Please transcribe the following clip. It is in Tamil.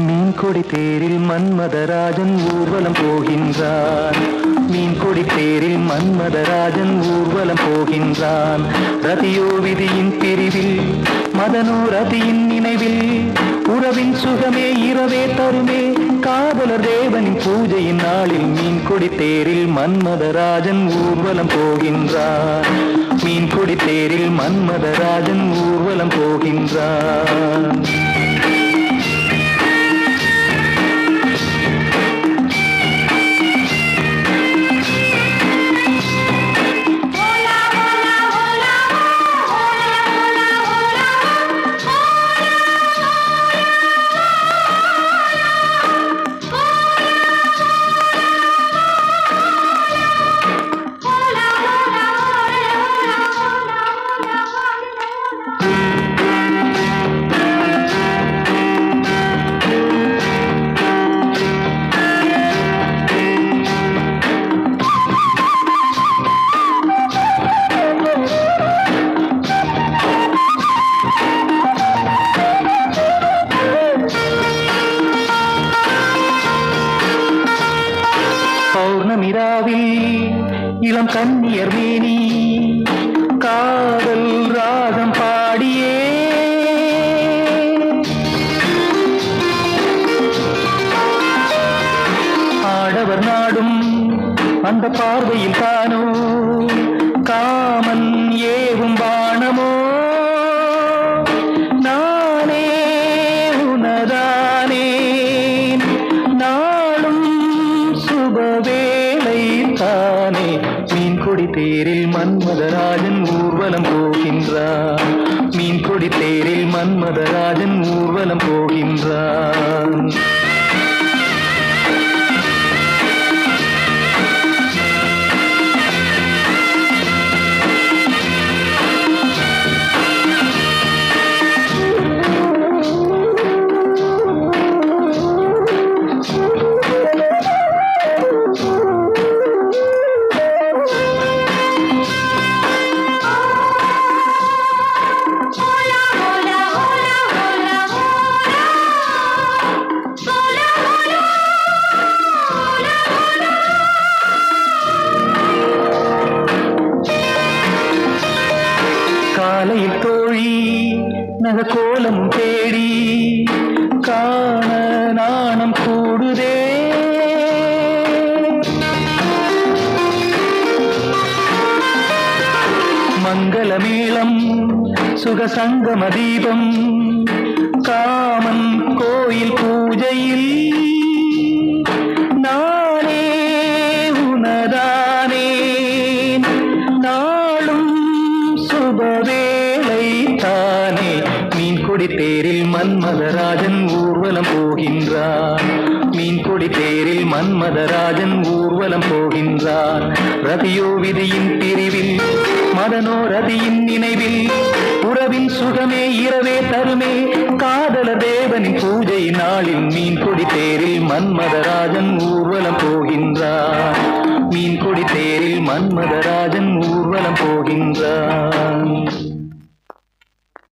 மீன்கொடி தேரில் மன்மதராஜன் ஊர்வலம் போகின்றான். மீன்கொடி தேரில் மன்மதராஜன் ஊர்வலம் போகின்றான். ரதியோ விதியின் பிரிவில், மதனோ ரதியின் நினைவில், உறவின் சுகமே இரவே தருமே, காதலர் தேவனின் பூஜையின் நாளில் மீன்கொடி தேரில் மன்மதராஜன் ஊர்வலம் போகின்றான். மீன்கொடி தேரில் மன்மதராஜன் ஊர்வலம் போகின்றான். பௌர்ணமிராவில் இளம் கன்னியர் மேனி காதல் ராகம் பாடியே ஆடவர் நாடும் அந்த பார்வையில் தானோ காமன் ஏவும் பாணமோ, நானே உனதானே நாளும் சுபவேளை தானே. மீன்கொடி தேரில் மன்மதராஜன் ஊர்வலம் போகின்றான். மீன்கொடி தேரில் மன்மதராஜன் ஊர்வலம் போகின்றான். காலையில் தோழி நகக்கோலம் தேடி காண நாணம் கூடுதே. மங்களமேளம் சுகசங்கம தீபம் காமன் கோயில் பூஜையில், நானே உனதானே நாளும் சுபவேளை தானே. மீன்கொடி தேரில் மன்மதராஜன் ஊர்வலம் போகின்றான். மீன்கொடி தேரில் மன்மதராஜன் ஊர்வலம் போகின்றான். ரதியோ விதியின் பிரிவில், மதனோ ரதியின் நினைவில், உறவின் சுகமே இரவே தருமே, காதல தேவனின் பூஜை நாளில் மீன்கொடி தேரில் மன்மதராஜன் ஊர்வலம் போகின்றான். மீன்கொடி தேரில் மன்மதராஜன்